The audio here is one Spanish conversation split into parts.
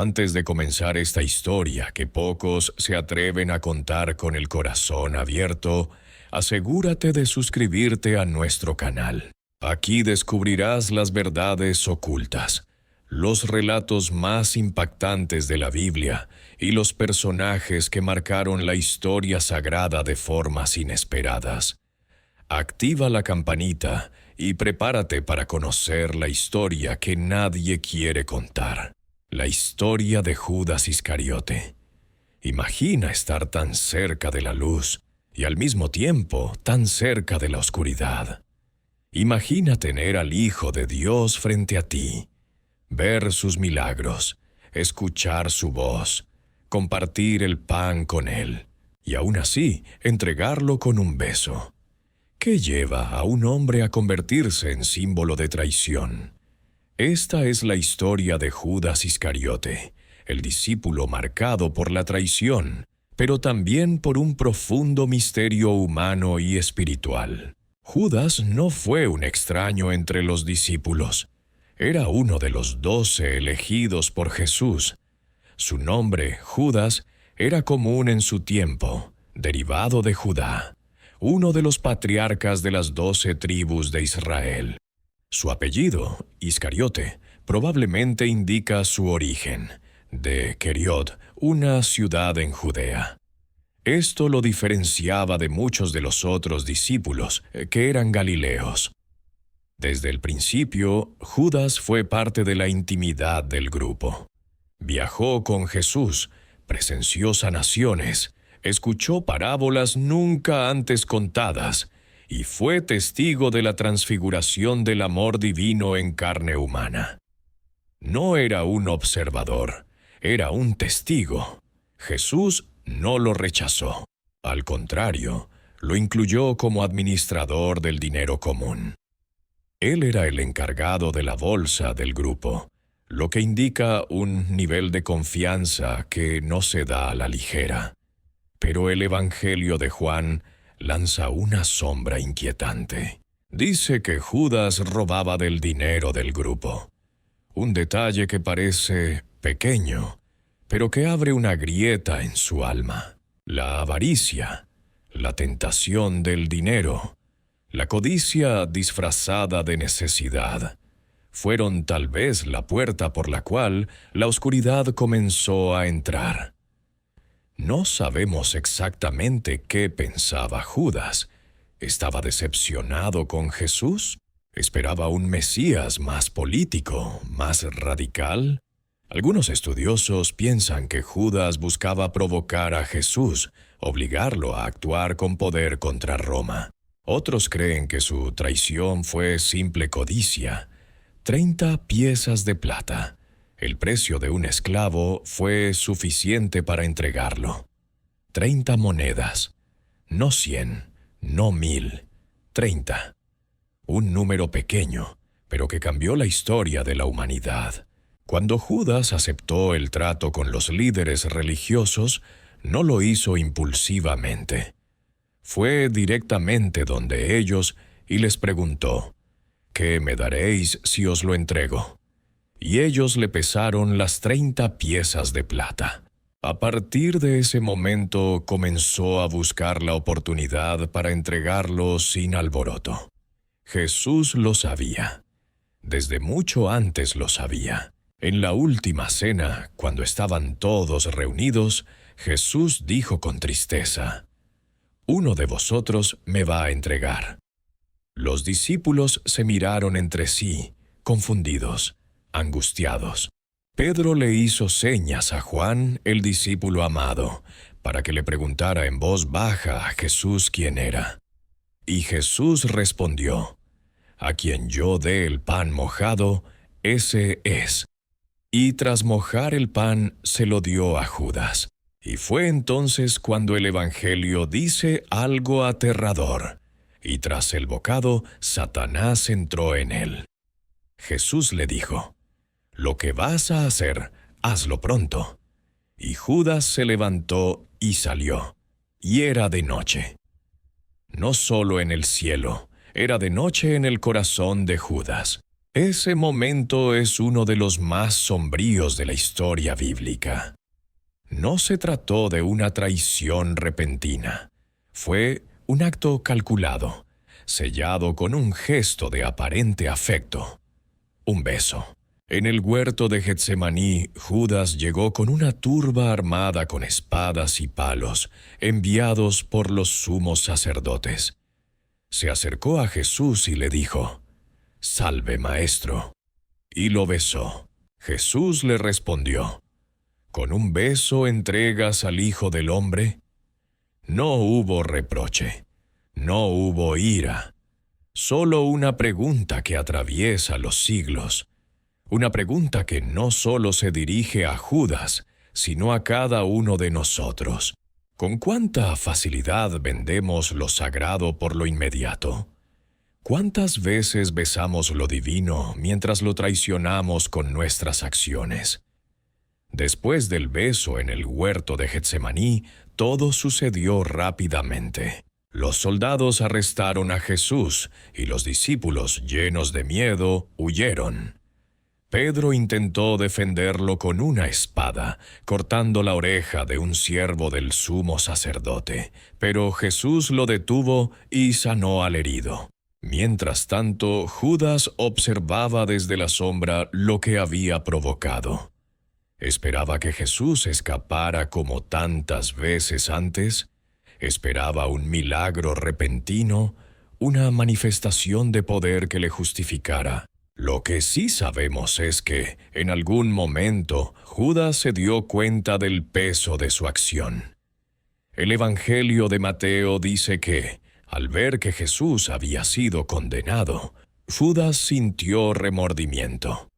antes de comenzar esta historia que pocos se atreven a contar con el corazón abierto, asegúrate de suscribirte a nuestro canal. Aquí descubrirás las verdades ocultas, los relatos más impactantes de la Biblia y los personajes que marcaron la historia sagrada de formas inesperadas. Activa la campanita y prepárate para conocer la historia que nadie quiere contar. La historia de Judas Iscariote. Imagina estar tan cerca de la luz y al mismo tiempo tan cerca de la oscuridad. Imagina tener al Hijo de Dios frente a ti, ver sus milagros, escuchar su voz, compartir el pan con Él y aún así entregarlo con un beso. ¿Qué lleva a un hombre a convertirse en símbolo de traición? Esta es la historia de Judas Iscariote, el discípulo marcado por la traición, pero también por un profundo misterio humano y espiritual. Judas no fue un extraño entre los discípulos. Era uno de los 12 elegidos por Jesús. Su nombre, Judas, era común en su tiempo, derivado de Judá, uno de los patriarcas de las 12 tribus de Israel. Su apellido, Iscariote, probablemente indica su origen, de Keriot, una ciudad en Judea. Esto lo diferenciaba de muchos de los otros discípulos, que eran galileos. Desde el principio, Judas fue parte de la intimidad del grupo. Viajó con Jesús, presenció sanaciones, escuchó parábolas nunca antes contadas y fue testigo de la transfiguración del amor divino en carne humana. No era un observador, era un testigo. Jesús no lo rechazó. Al contrario, lo incluyó como administrador del dinero común. Él era el encargado de la bolsa del grupo, lo que indica un nivel de confianza que no se da a la ligera. Pero el Evangelio de Juan lanza una sombra inquietante. Dice que Judas robaba del dinero del grupo. Un detalle que parece pequeño, pero que abre una grieta en su alma. La avaricia, la tentación del dinero, la codicia disfrazada de necesidad, fueron tal vez la puerta por la cual la oscuridad comenzó a entrar. No sabemos exactamente qué pensaba Judas. ¿Estaba decepcionado con Jesús? ¿Esperaba un Mesías más político, más radical? Algunos estudiosos piensan que Judas buscaba provocar a Jesús, obligarlo a actuar con poder contra Roma. Otros creen que su traición fue simple codicia. 30 piezas de plata. El precio de un esclavo fue suficiente para entregarlo. 30 monedas. No 100, no 1000, 30. Un número pequeño, pero que cambió la historia de la humanidad. Cuando Judas aceptó el trato con los líderes religiosos, no lo hizo impulsivamente. Fue directamente donde ellos y les preguntó: ¿qué me daréis si os lo entrego? Y ellos le pesaron las 30 piezas de plata. A partir de ese momento comenzó a buscar la oportunidad para entregarlo sin alboroto. Jesús lo sabía. Desde mucho antes lo sabía. En la última cena, cuando estaban todos reunidos, Jesús dijo con tristeza: «Uno de vosotros me va a entregar». Los discípulos se miraron entre sí, confundidos, angustiados. Pedro le hizo señas a Juan, el discípulo amado, para que le preguntara en voz baja a Jesús quién era. Y Jesús respondió: «A quien yo dé el pan mojado, ese es». Y tras mojar el pan, se lo dio a Judas. Y fue entonces cuando el Evangelio dice algo aterrador. Y tras el bocado, Satanás entró en él. Jesús le dijo: «Lo que vas a hacer, hazlo pronto». Y Judas se levantó y salió. Y era de noche. No solo en el cielo, era de noche en el corazón de Judas. Ese momento es uno de los más sombríos de la historia bíblica. No se trató de una traición repentina. Fue un acto calculado, sellado con un gesto de aparente afecto. Un beso. En el huerto de Getsemaní, Judas llegó con una turba armada con espadas y palos, enviados por los sumos sacerdotes. Se acercó a Jesús y le dijo: «Salve, Maestro», y lo besó. Jesús le respondió: «¿Con un beso entregas al Hijo del Hombre?». No hubo reproche, no hubo ira, solo una pregunta que atraviesa los siglos, una pregunta que no solo se dirige a Judas, sino a cada uno de nosotros. ¿Con cuánta facilidad vendemos lo sagrado por lo inmediato? ¿Cuántas veces besamos lo divino mientras lo traicionamos con nuestras acciones? Después del beso en el huerto de Getsemaní, todo sucedió rápidamente. Los soldados arrestaron a Jesús y los discípulos, llenos de miedo, huyeron. Pedro intentó defenderlo con una espada, cortando la oreja de un siervo del sumo sacerdote, pero Jesús lo detuvo y sanó al herido. Mientras tanto, Judas observaba desde la sombra lo que había provocado. ¿Esperaba que Jesús escapara como tantas veces antes? ¿Esperaba un milagro repentino, una manifestación de poder que le justificara? Lo que sí sabemos es que, en algún momento, Judas se dio cuenta del peso de su acción. El Evangelio de Mateo dice que, al ver que Jesús había sido condenado, Judas sintió remordimiento.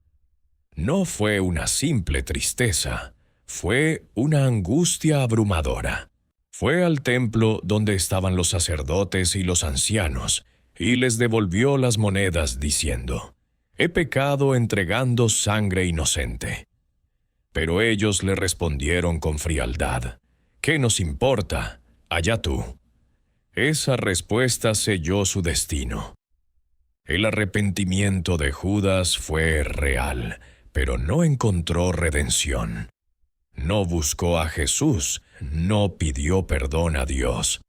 No fue una simple tristeza, fue una angustia abrumadora. Fue al templo donde estaban los sacerdotes y los ancianos, y les devolvió las monedas diciendo: «He pecado entregando sangre inocente». Pero ellos le respondieron con frialdad: «¿Qué nos importa? Allá tú». Esa respuesta selló su destino. El arrepentimiento de Judas fue real, pero no encontró redención. No buscó a Jesús, no pidió perdón a Dios.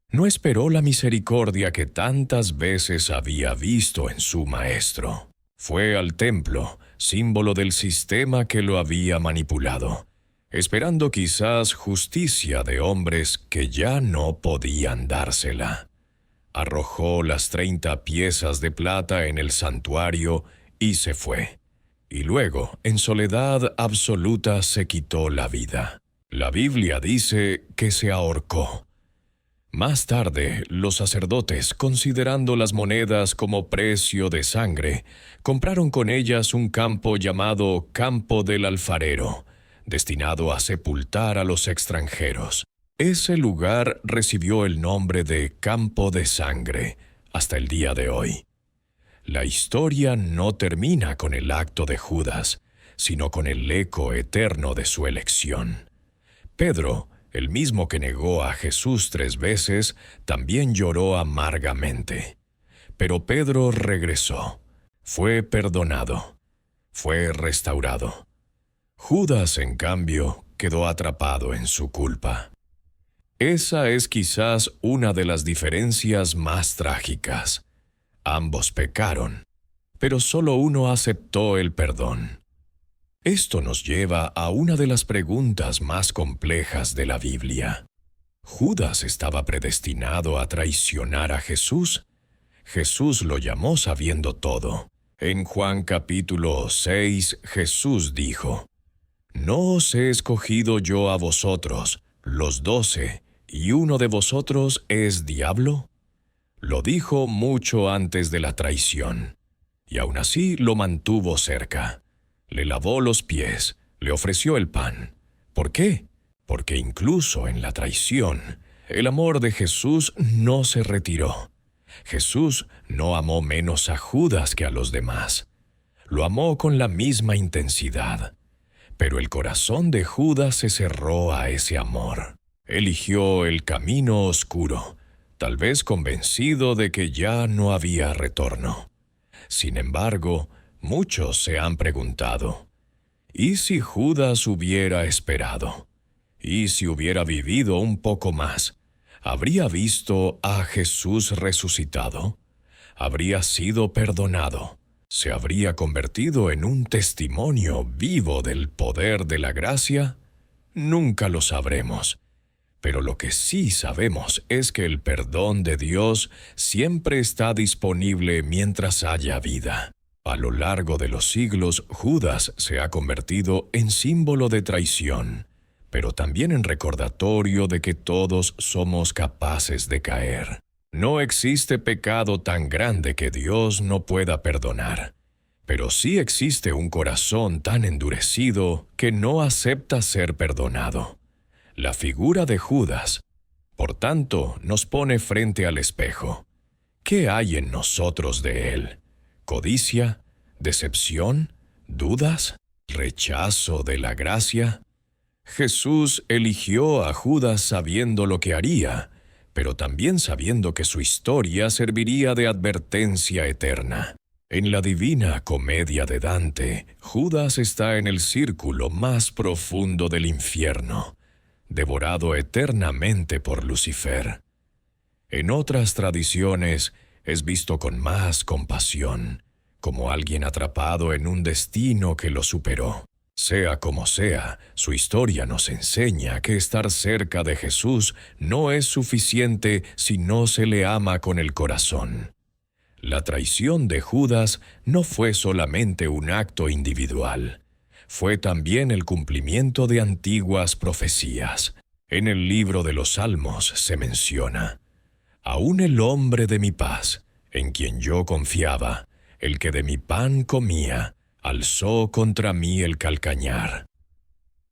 No esperó la misericordia que tantas veces había visto en su Maestro. Fue al templo, símbolo del sistema que lo había manipulado, esperando quizás justicia de hombres que ya no podían dársela. Arrojó las 30 piezas de plata en el santuario y se fue. Y luego, en soledad absoluta, se quitó la vida. La Biblia dice que se ahorcó. Más tarde, los sacerdotes, considerando las monedas como precio de sangre, compraron con ellas un campo llamado Campo del Alfarero, destinado a sepultar a los extranjeros. Ese lugar recibió el nombre de Campo de Sangre hasta el día de hoy. La historia no termina con el acto de Judas, sino con el eco eterno de su elección. Pedro, el mismo que negó a Jesús 3 veces, también lloró amargamente. Pero Pedro regresó, fue perdonado, fue restaurado. Judas, en cambio, quedó atrapado en su culpa. Esa es quizás una de las diferencias más trágicas. Ambos pecaron, pero solo uno aceptó el perdón. Esto nos lleva a una de las preguntas más complejas de la Biblia. ¿Judas estaba predestinado a traicionar a Jesús? Jesús lo llamó sabiendo todo. En Juan capítulo 6, Jesús dijo: «¿No os he escogido yo a vosotros, los 12, y uno de vosotros es diablo?». Lo dijo mucho antes de la traición, y aún así lo mantuvo cerca. Le lavó los pies, le ofreció el pan. ¿Por qué? Porque incluso en la traición, el amor de Jesús no se retiró. Jesús no amó menos a Judas que a los demás. Lo amó con la misma intensidad. Pero el corazón de Judas se cerró a ese amor. Eligió el camino oscuro, tal vez convencido de que ya no había retorno. Sin embargo, Muchos se han preguntado, ¿y si Judas hubiera esperado? ¿Y si hubiera vivido un poco más? ¿Habría visto a Jesús resucitado? ¿Habría sido perdonado? ¿Se habría convertido en un testimonio vivo del poder de la gracia? Nunca lo sabremos. Pero lo que sí sabemos es que el perdón de Dios siempre está disponible mientras haya vida. A lo largo de los siglos, Judas se ha convertido en símbolo de traición, pero también en recordatorio de que todos somos capaces de caer. No existe pecado tan grande que Dios no pueda perdonar, pero sí existe un corazón tan endurecido que no acepta ser perdonado. La figura de Judas, por tanto, nos pone frente al espejo. ¿Qué hay en nosotros de él? ¿Codicia? ¿Decepción? ¿Dudas? ¿Rechazo de la gracia? Jesús eligió a Judas sabiendo lo que haría, pero también sabiendo que su historia serviría de advertencia eterna. En la Divina Comedia de Dante, Judas está en el círculo más profundo del infierno, devorado eternamente por Lucifer. En otras tradiciones, es visto con más compasión, como alguien atrapado en un destino que lo superó. Sea como sea, su historia nos enseña que estar cerca de Jesús no es suficiente si no se le ama con el corazón. La traición de Judas no fue solamente un acto individual, fue también el cumplimiento de antiguas profecías. En el libro de los Salmos se menciona: «Aún el hombre de mi paz, en quien yo confiaba, el que de mi pan comía, alzó contra mí el calcañar».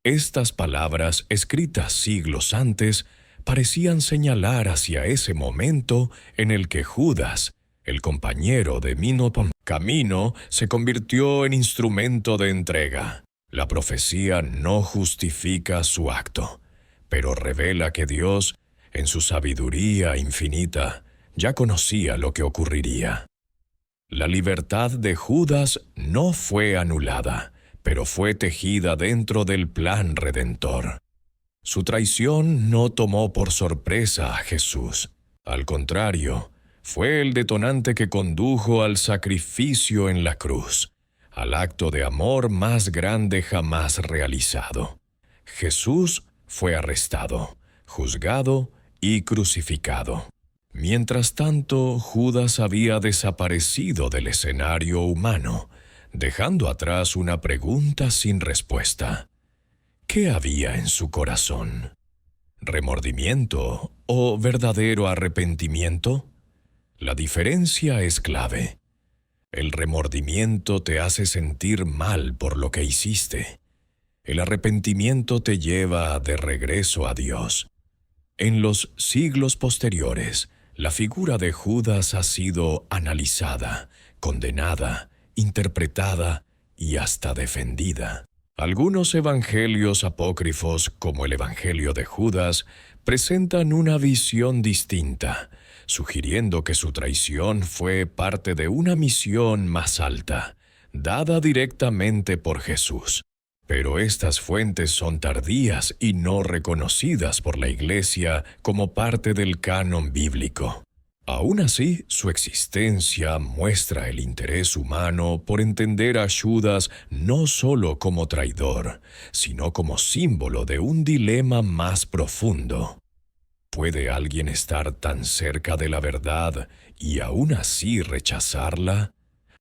Estas palabras, escritas siglos antes, parecían señalar hacia ese momento en el que Judas, el compañero de camino, se convirtió en instrumento de entrega. La profecía no justifica su acto, pero revela que Dios, en su sabiduría infinita, ya conocía lo que ocurriría. La libertad de Judas no fue anulada, pero fue tejida dentro del plan redentor. Su traición no tomó por sorpresa a Jesús. Al contrario, fue el detonante que condujo al sacrificio en la cruz, al acto de amor más grande jamás realizado. Jesús fue arrestado, juzgado y crucificado. Mientras tanto, Judas había desaparecido del escenario humano, dejando atrás una pregunta sin respuesta. ¿Qué había en su corazón? ¿Remordimiento o verdadero arrepentimiento? La diferencia es clave. El remordimiento te hace sentir mal por lo que hiciste. El arrepentimiento te lleva de regreso a Dios. En los siglos posteriores, la figura de Judas ha sido analizada, condenada, interpretada y hasta defendida. Algunos evangelios apócrifos, como el Evangelio de Judas, presentan una visión distinta, sugiriendo que su traición fue parte de una misión más alta, dada directamente por Jesús. Pero estas fuentes son tardías y no reconocidas por la Iglesia como parte del canon bíblico. Aún así, su existencia muestra el interés humano por entender a Judas no solo como traidor, sino como símbolo de un dilema más profundo. ¿Puede alguien estar tan cerca de la verdad y aún así rechazarla?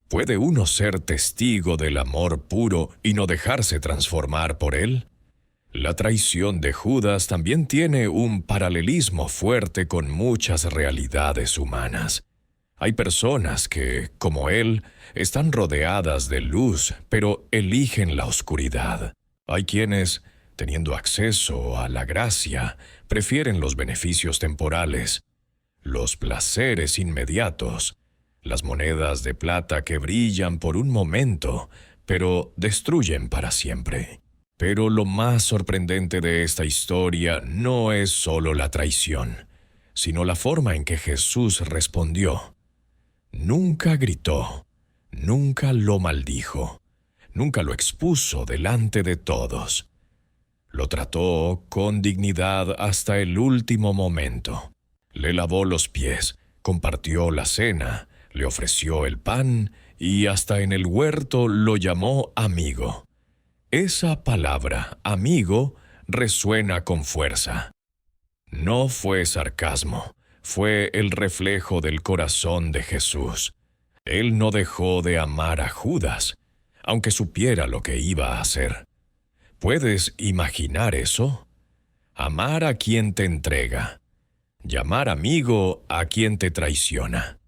¿Puede uno ser testigo del amor puro y no dejarse transformar por él? La traición de Judas también tiene un paralelismo fuerte con muchas realidades humanas. Hay personas que, como él, están rodeadas de luz, pero eligen la oscuridad. Hay quienes, teniendo acceso a la gracia, prefieren los beneficios temporales, los placeres inmediatos, las monedas de plata que brillan por un momento, pero destruyen para siempre. Pero lo más sorprendente de esta historia no es solo la traición, sino la forma en que Jesús respondió. Nunca gritó, nunca lo maldijo, nunca lo expuso delante de todos. Lo trató con dignidad hasta el último momento. Le lavó los pies, compartió la cena, le ofreció el pan y hasta en el huerto lo llamó amigo. Esa palabra, amigo, resuena con fuerza. No fue sarcasmo, fue el reflejo del corazón de Jesús. Él no dejó de amar a Judas, aunque supiera lo que iba a hacer. ¿Puedes imaginar eso? Amar a quien te entrega, llamar amigo a quien te traiciona.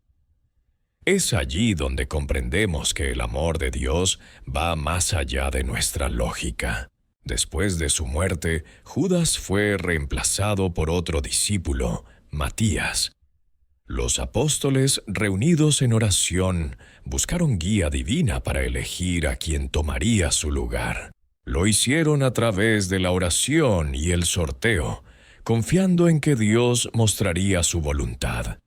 Es allí donde comprendemos que el amor de Dios va más allá de nuestra lógica. Después de su muerte, Judas fue reemplazado por otro discípulo, Matías. Los apóstoles, reunidos en oración, buscaron guía divina para elegir a quien tomaría su lugar. Lo hicieron a través de la oración y el sorteo, confiando en que Dios mostraría su voluntad.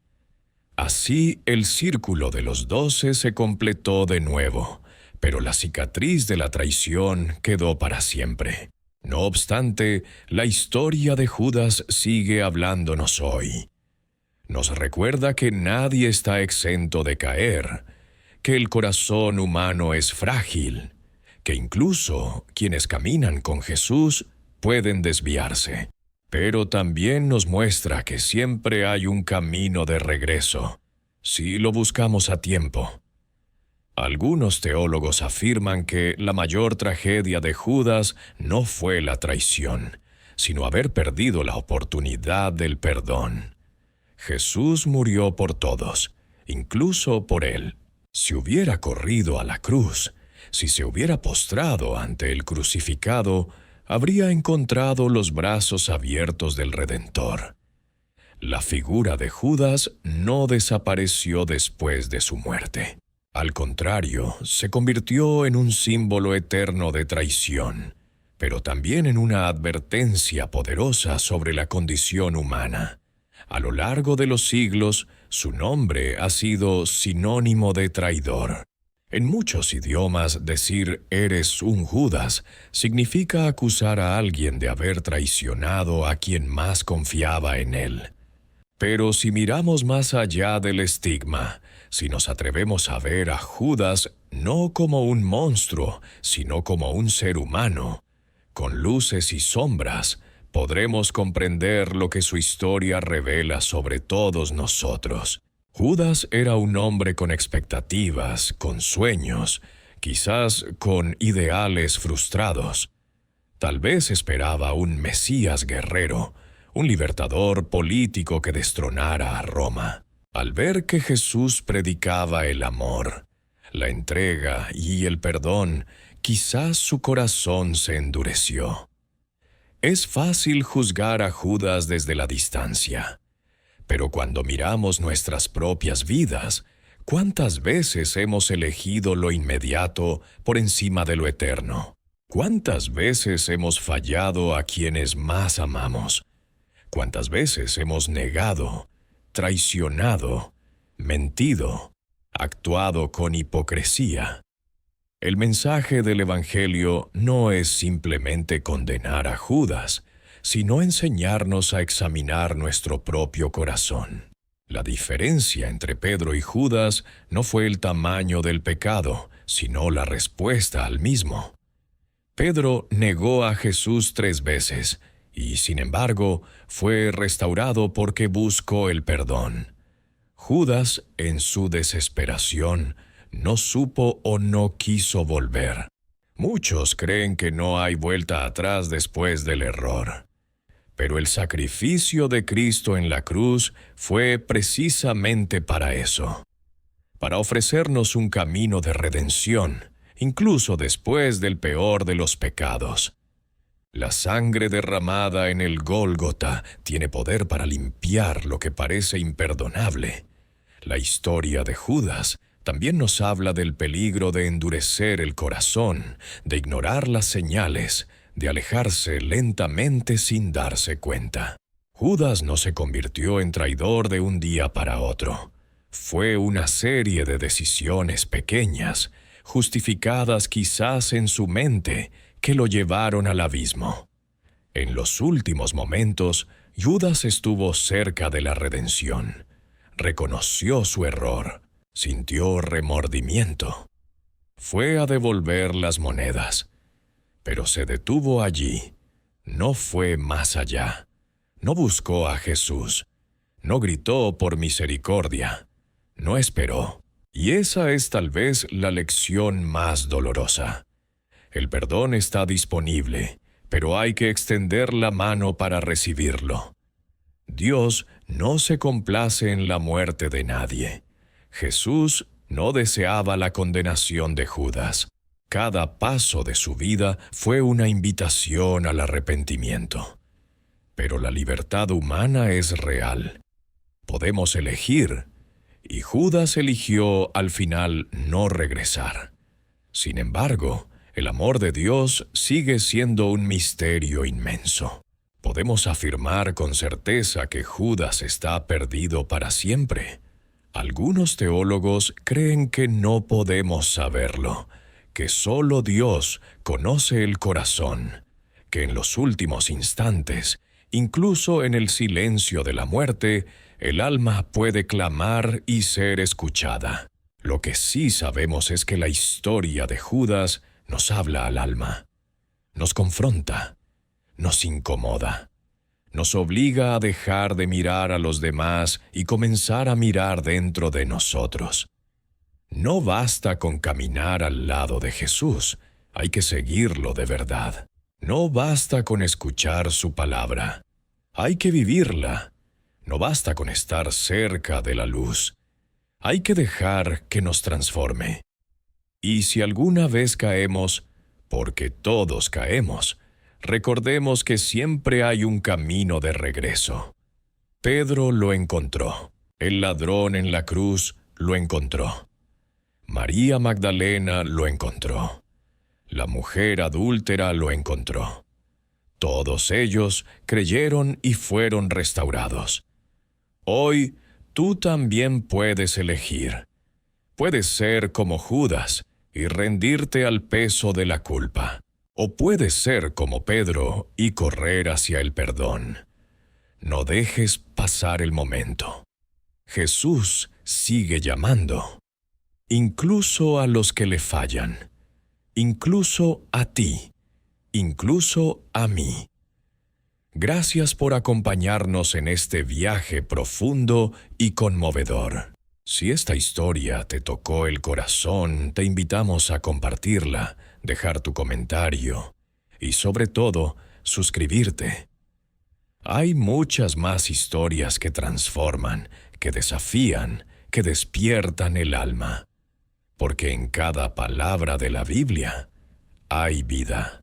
Así el círculo de los 12 se completó de nuevo, pero la cicatriz de la traición quedó para siempre. No obstante, la historia de Judas sigue hablándonos hoy. Nos recuerda que nadie está exento de caer, que el corazón humano es frágil, que incluso quienes caminan con Jesús pueden desviarse. Pero también nos muestra que siempre hay un camino de regreso, si lo buscamos a tiempo. Algunos teólogos afirman que la mayor tragedia de Judas no fue la traición, sino haber perdido la oportunidad del perdón. Jesús murió por todos, incluso por él. Si hubiera corrido a la cruz, si se hubiera postrado ante el crucificado, habría encontrado los brazos abiertos del Redentor. La figura de Judas no desapareció después de su muerte. Al contrario, se convirtió en un símbolo eterno de traición, pero también en una advertencia poderosa sobre la condición humana. A lo largo de los siglos, su nombre ha sido sinónimo de traidor. En muchos idiomas, decir «eres un Judas» significa acusar a alguien de haber traicionado a quien más confiaba en él. Pero si miramos más allá del estigma, si nos atrevemos a ver a Judas no como un monstruo, sino como un ser humano, con luces y sombras, podremos comprender lo que su historia revela sobre todos nosotros. Judas era un hombre con expectativas, con sueños, quizás con ideales frustrados. Tal vez esperaba un Mesías guerrero, un libertador político que destronara a Roma. Al ver que Jesús predicaba el amor, la entrega y el perdón, quizás su corazón se endureció. Es fácil juzgar a Judas desde la distancia. Pero cuando miramos nuestras propias vidas, ¿cuántas veces hemos elegido lo inmediato por encima de lo eterno? ¿Cuántas veces hemos fallado a quienes más amamos? ¿Cuántas veces hemos negado, traicionado, mentido, actuado con hipocresía? El mensaje del Evangelio no es simplemente condenar a Judas, sino enseñarnos a examinar nuestro propio corazón. La diferencia entre Pedro y Judas no fue el tamaño del pecado, sino la respuesta al mismo. Pedro negó a Jesús 3 veces, y sin embargo fue restaurado porque buscó el perdón. Judas, en su desesperación, no supo o no quiso volver. Muchos creen que no hay vuelta atrás después del error. Pero el sacrificio de Cristo en la cruz fue precisamente para eso, para ofrecernos un camino de redención, incluso después del peor de los pecados. La sangre derramada en el Gólgota tiene poder para limpiar lo que parece imperdonable. La historia de Judas también nos habla del peligro de endurecer el corazón, de ignorar las señales, de alejarse lentamente sin darse cuenta. Judas no se convirtió en traidor de un día para otro. Fue una serie de decisiones pequeñas, justificadas quizás en su mente, que lo llevaron al abismo. En los últimos momentos, Judas estuvo cerca de la redención. Reconoció su error, sintió remordimiento. Fue a devolver las monedas, pero se detuvo allí. No fue más allá. No buscó a Jesús. No gritó por misericordia. No esperó. Y esa es tal vez la lección más dolorosa. El perdón está disponible, pero hay que extender la mano para recibirlo. Dios no se complace en la muerte de nadie. Jesús no deseaba la condenación de Judas. Cada paso de su vida fue una invitación al arrepentimiento. Pero la libertad humana es real. Podemos elegir, y Judas eligió al final no regresar. Sin embargo, el amor de Dios sigue siendo un misterio inmenso. Podemos afirmar con certeza que Judas está perdido para siempre. Algunos teólogos creen que no podemos saberlo, que solo Dios conoce el corazón, que en los últimos instantes, incluso en el silencio de la muerte, el alma puede clamar y ser escuchada. Lo que sí sabemos es que la historia de Judas nos habla al alma, nos confronta, nos incomoda, nos obliga a dejar de mirar a los demás y comenzar a mirar dentro de nosotros. No basta con caminar al lado de Jesús, hay que seguirlo de verdad. No basta con escuchar su palabra, hay que vivirla. No basta con estar cerca de la luz, hay que dejar que nos transforme. Y si alguna vez caemos, porque todos caemos, recordemos que siempre hay un camino de regreso. Pedro lo encontró. El ladrón en la cruz lo encontró. María Magdalena lo encontró. La mujer adúltera lo encontró. Todos ellos creyeron y fueron restaurados. Hoy, tú también puedes elegir. Puedes ser como Judas y rendirte al peso de la culpa. O puedes ser como Pedro y correr hacia el perdón. No dejes pasar el momento. Jesús sigue llamando, incluso a los que le fallan, incluso a ti, incluso a mí. Gracias por acompañarnos en este viaje profundo y conmovedor. Si esta historia te tocó el corazón, te invitamos a compartirla, dejar tu comentario y, sobre todo, suscribirte. Hay muchas más historias que transforman, que desafían, que despiertan el alma, porque en cada palabra de la Biblia hay vida.